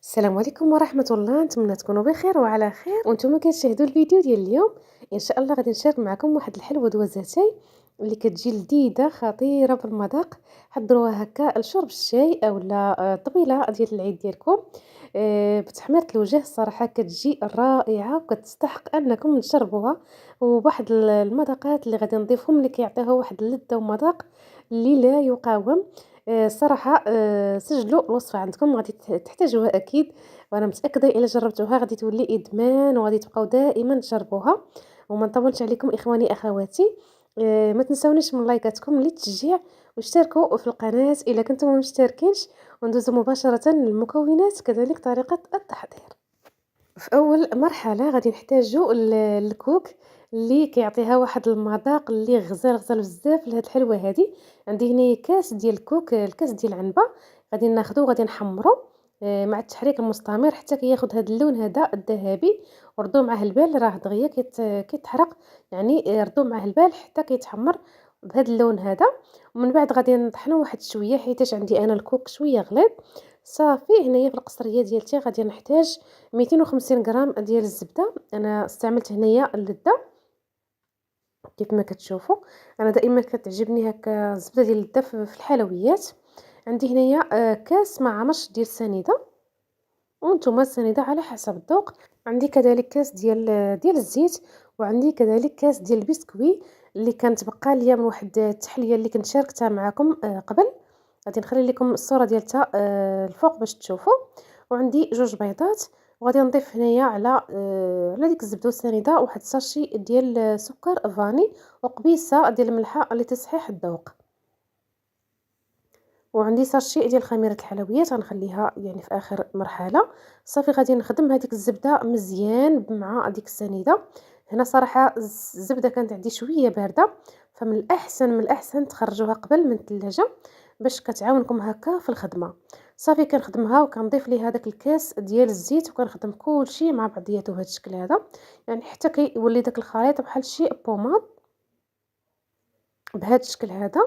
السلام عليكم ورحمة الله، نتمنى تكونوا بخير وعلى خير وانتم كتشاهدوا الفيديو ديال اليوم. ان شاء الله غادي نشارك معكم واحد الحلوى دوازاتاي اللي كتجي لذيذه خطيره بالمذاق. حضروها هكا لشرب الشاي اولا الطبيله ديال العيد ديالكم. بتحميرة الوجه الصراحه كتجي رائعه وكتستحق انكم تشربوها، وبواحد المذاقات اللي غادي نضيفهم اللي كيعطيوها واحد اللذه ومذاق اللي لا يقاوم. الصراحة سجلوا الوصفة عندكم، غادي تحتاجوها أكيد، وأنا متأكدة إلا جربتوها غادي تولي إدمان وغادي تبقاو دائما تجربوها. وما نطولش عليكم إخواني أخواتي، ما تنسونيش من لايكاتكم للتشجيع، واشتركوا في القناة إلا كنتم مشتركينش، وندوزو مباشرة للمكونات كذلك طريقة التحضير. في أول مرحلة غادي نحتاجو الكوك اللي كيعطيها واحد المذاق اللي غزال غزال بزاف لهاد الحلوى هادي. عندي هنايا كاس ديال الكوك، الكاس ديال العنبة غادي ناخدو غادي نحمرو مع التحريك المستمر حتى كياخد هاد اللون هذا الذهبي، وردوا معاه البال راه دغيا كيتحرق، يعني ردوا معاه البال حتى كيتحمر بهذا اللون هذا. ومن بعد غادي نطحنو واحد شويه حيتاش عندي انا الكوك شويه غليظ. صافي هنايا في القصريه ديالتي غادي نحتاج 250 غرام ديال الزبده، انا استعملت هنايا اللذه كيف ما كتشوفوا. انا دائما كتعجبني هكا الزبده ديال اللذه في الحلويات. عندي هنايا كاس مع نص ديال السنيده، وانتم السنيده على حسب الذوق. عندي كذلك كاس ديال الزيت، وعندي كذلك كاس ديال البسكوي اللي كانت بقى ليا من واحد التحليه اللي كنت شاركتها معكم قبل. غادي نخلي لكم الصوره ديالتها الفوق باش تشوفوا. وعندي جوج بيضات، وغادي نضيف هنايا على ديك الزبده والسنيده واحد الساشي ديال سكر فاني، وقبيصه ديال الملحه لتصحيح الذوق. وعندي ساشي ديال خميره الحلويات غنخليها يعني في اخر مرحله. صافي غادي نخدم هذيك الزبده مزيان مع ديك السنيده. هنا صراحه الزبده كانت عندي شويه بارده، فمن الاحسن تخرجوها قبل من الثلاجه باش كتعاونكم هكا في الخدمه. صافي كنخدمها وكنضيف ليها داك الكاس ديال الزيت، وكنخدم كلشي مع بعضياته بهذا الشكل هذا، يعني حتى كيولي داك الخليط بحال شي بوماد بهذا الشكل هذا.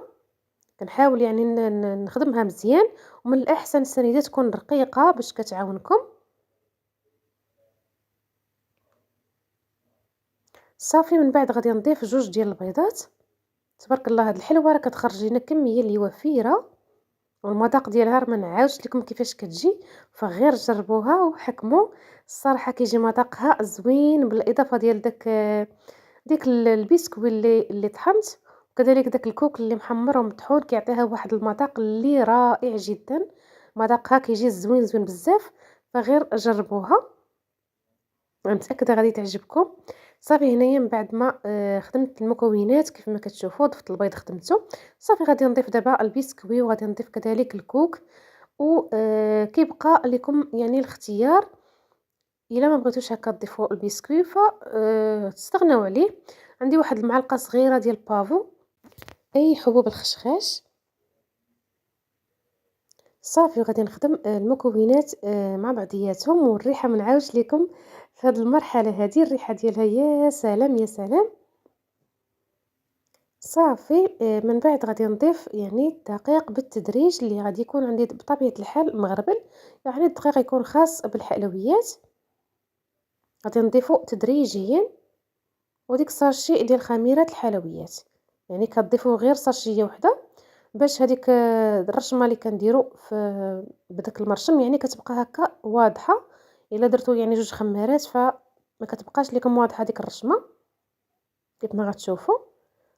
كنحاول يعني نخدمها مزيان، ومن الاحسن السنيده تكون رقيقه باش كتعاونكم. صافي من بعد غادي نضيف جوج ديال البيضات. تبارك الله هاد الحلوه راه كتخرج لنا كميه اللي وفيره، والمذاق ديالها راه ما نعاودش لكم كيفاش كتجي، فغير جربوها وحكموا. الصراحه كيجي مذاقها زوين بالاضافه ديال ديك البسكوي اللي طحنت، وكذلك داك الكوك اللي محمر ومطحون كيعطيها واحد المذاق اللي رائع جدا. مذاقها كيجي زوين زوين بزاف، فغير جربوها، انا متاكده غادي تعجبكم. صافي هنايا من بعد ما خدمت المكونات كيف ما كتشوفوا، ضفت البيض خدمته. صافي غادي نضيف دابا البسكوي، وغادي نضيف كذلك الكوك، و كيبقى لكم يعني الاختيار. الا ما بغيتوش هكا تضيفوا البسكوي ف تستغناو عليه. عندي واحد المعلقه صغيره ديال بافو، اي حبوب الخشخاش. صافي غادي نخدم المكونات مع بعضياتهم، والريحه ما نعاودش لكم في هذه المرحله هذه الريحه ديالها يا سلام يا سلام. صافي من بعد غادي نضيف يعني الدقيق بالتدريج اللي غادي يكون عندي بطبيعه الحال مغربل، يعني الدقيق يكون خاص بالحلويات، غادي نضيفه تدريجيا. وديك الساشي ديال خميره الحلويات، يعني كتضيفوا غير ساشيه وحده باش هذيك الرشمه اللي كنديروا في بداك المرشم يعني كتبقى هكا واضحه. الا درتو يعني جوج خمارات فما كتبقاش لكم واضحه ديك الرشمه كيف ما غتشوفوا.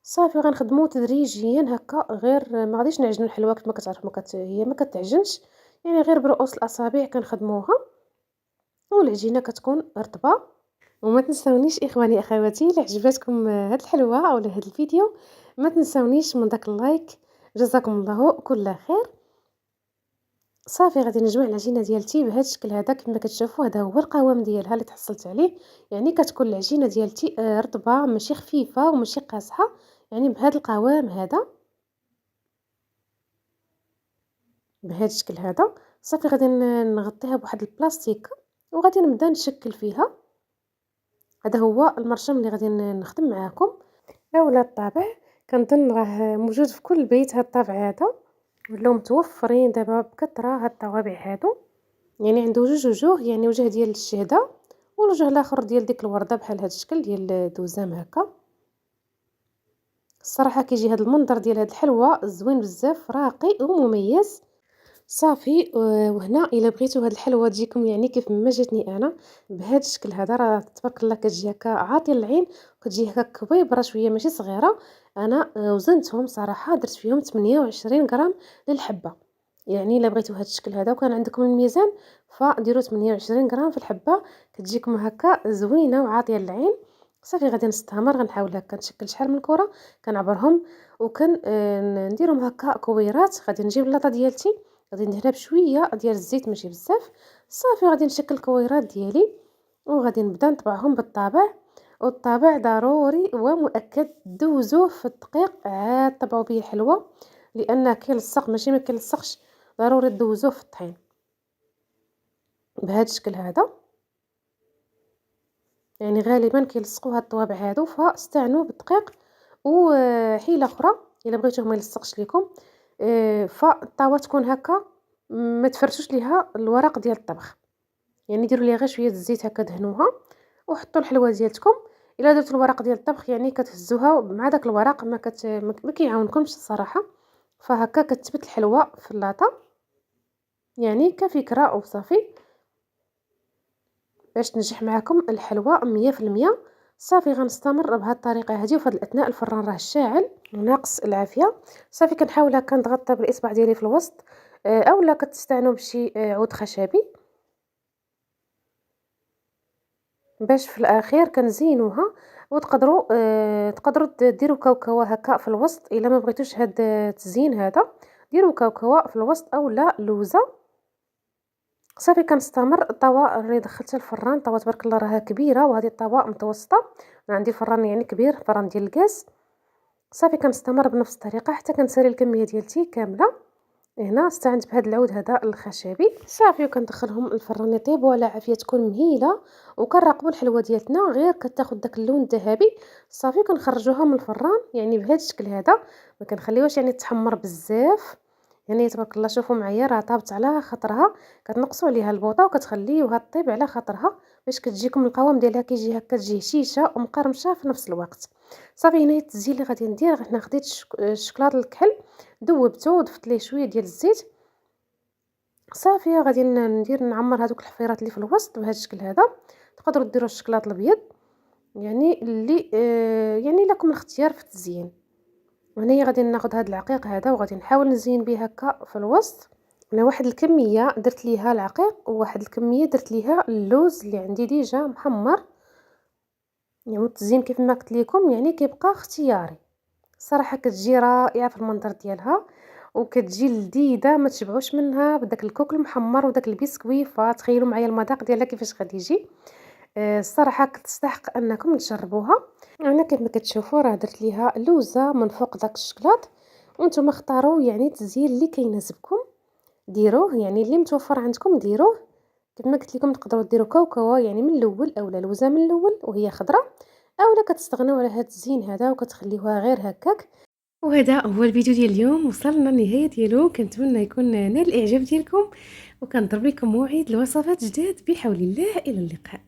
صافي غنخدمو تدريجيا هكا، غير ما غاديش نعجنوا الحلوه كما كتعرف هي ما كتعجنش، يعني غير برؤوس الاصابع كنخدموها، والعجينه كتكون رطبه. وما تنساونيش اخواني اخواتي، الا عجبتكم هاد الحلوه او هاد الفيديو ما تنساونيش من داك اللايك. جزاكم الله كل خير. صافي غادي نجمع العجينه ديالتي بهذا الشكل هذا كما كتشوفوا، هذا هو القوام ديالها اللي تحصلت عليه، يعني كتكون العجينه ديالتي رطبه ماشي خفيفه وماشي قاصحه، يعني بهذا القوام هذا بهذا الشكل هذا. صافي غادي نغطيها بواحد البلاستيك، وغادي نبدا نشكل فيها. هذا هو المرشم اللي غادي نخدم معاكم، اولا الطابع كنظن راه موجود في كل بيت. هاد الطابع هذا ولاو متوفرين دابا بكثره، هاد الطوابع هادو يعني عنده جوج وجوه، يعني وجه ديال الشهده والوجه الاخر ديال ديك الورده بحال هذا الشكل ديال دوزام هكا. الصراحه كيجي هذا المنظر ديال هذه الحلوى زوين بزاف، راقي ومميز. صافي وهنا الا بغيتوا هاد الحلوى تجيكم يعني كيف ما جاتني انا بهذا الشكل هذا، راه تبارك الله كتجي هكا عاطيه العين، وكتجي هكا كبيبره شويه ماشي صغيره. انا وزنتهم صراحه، درت فيهم 28 غرام للحبه. يعني الا بغيتوا هاد الشكل هذا وكان عندكم الميزان فديروا 28 غرام في الحبه، كتجيكم هكا زوينه وعاطيه العين. صافي غادي نستمر، غنحاول هكا نشكل شحال من كره كنعبرهم وكن نديرهم هكا كويرات. غادي نجيب اللاطه ديالتي، غادي ندهنها بشويه ديال الزيت ماشي بزاف. صافي غادي نشكل الكويرات ديالي وغادي نبدا نطبعهم بالطابع. والطابع ضروري ومؤكد دوزوه في الدقيق عاد طبعوا به الحلوى، لان كيلصق ماشي ما كيلصقش، ضروري دوزوه في الطحين بهذا الشكل هذا. يعني غالبا كيلصقوا هاد الطوابع هادو، فاستعنوا بالدقيق. وحيله اخرى الا بغيتوه ما يلصقش لكم، فالطاوه تكون هكا ما تفرشوش ليها الورق ديال الطبخ، يعني ديروا ليها غير شويه الزيت هكا دهنوها وحطوا الحلوه ديالتكم. الا درتوا الورق ديال الطبخ يعني كتهزوها مع داك الورق ما كيعاونكمش الصراحه، فهكا كتثبت الحلوه في اللاطه يعني كفكره وصافي باش تنجح معكم الحلوى 100%. صافي غنستمر بهذه الطريقه هذه، وفي هذه الاثناء الفران راه شاعل وناقص العافيه. صافي كنحاول هكا نضغط بالاصبع ديالي في الوسط، اولا كتستعنوا بشي عود خشبي باش في الاخير كنزينوها. وتقدروا تقدروا ديروا كاوكاو هكا في الوسط. الا ما بغيتوش هاد التزيين هذا ديروا كاوكاو في الوسط اولا لوزه. صافي كنستمر. الطاوه راني دخلتها الفران، الطاوه تبارك الله راها كبيره، وهذه الطاوه متوسطه. انا عندي الفران يعني كبير، فران ديال الغاز. صافي كنستمر بنفس الطريقه حتى كنسالي الكميه ديالتي كامله. هنا استعنت بهذا العود هذا الخشبي. صافي وكندخلهم الفران يطيبوا على عافيه تكون مهيله، وكنراقبوا الحلوه ديالتنا غير كتاخذ داك اللون الذهبي. صافي كنخرجوها من الفران يعني بهذا الشكل هذا، ما كنخليوهاش يعني تحمر بزاف. يعني تبارك الله شوفوا معايا راه طابت على خاطرها، كتنقصوا عليها البوطه وكتخليوها طيب على خاطرها باش كتجيكم القوام ديالها كيجي هكا، تجي هشيشه ومقرمشه في نفس الوقت. صافي هنا التزيين اللي غادي ندير، غادي خديت الشكلاط الكحل ذوبته وضفت ليه شويه ديال الزيت. صافي غادي ندير نعمر هذوك الحفيرات اللي في الوسط بهذا الشكل هذا. تقدروا ديروا الشكلاط الابيض يعني اللي يعني لكم الاختيار في التزيين. وهنايا غادي ناخذ هذا العقيق هذا وغادي نحاول نزين به هكا في الوسط. انا واحد الكميه درت ليها العقيق وواحد الكميه درت ليها اللوز اللي عندي ديجا محمر. يعني التزيين كيف ما قلت لكم يعني كيبقى اختياري. صراحه كتجي رائعه في المنظر ديالها، وكتجي لذيذه ما تشبعوش منها بداك الكوك المحمر وداك البسكوي. فتخيلوا معايا المذاق ديالها كيفاش غادي يجي. الصراحه كتستحق انكم تجربوها. انا كيف ما كتشوفوا راه درت ليها لوزه من فوق داك الشكلاط، وانتم اختاروا يعني التزيين اللي كيناسبكم ديروه، يعني اللي متوفر عندكم ديروه. كيف ما قلت لكم تقدروا ديروا كاوكاو يعني من الاول اولا لوزه من الاول وهي خضراء، اولا كتستغنوا على هذا التزيين هذا وكتخليوها غير هكاك. وهذا هو الفيديو ديال اليوم، وصلنا للنهايه ديالو. كنتمنى يكون نال الاعجاب ديالكم، وكنضرب لكم موعد لوصفات جداد بحول الله. الى اللقاء.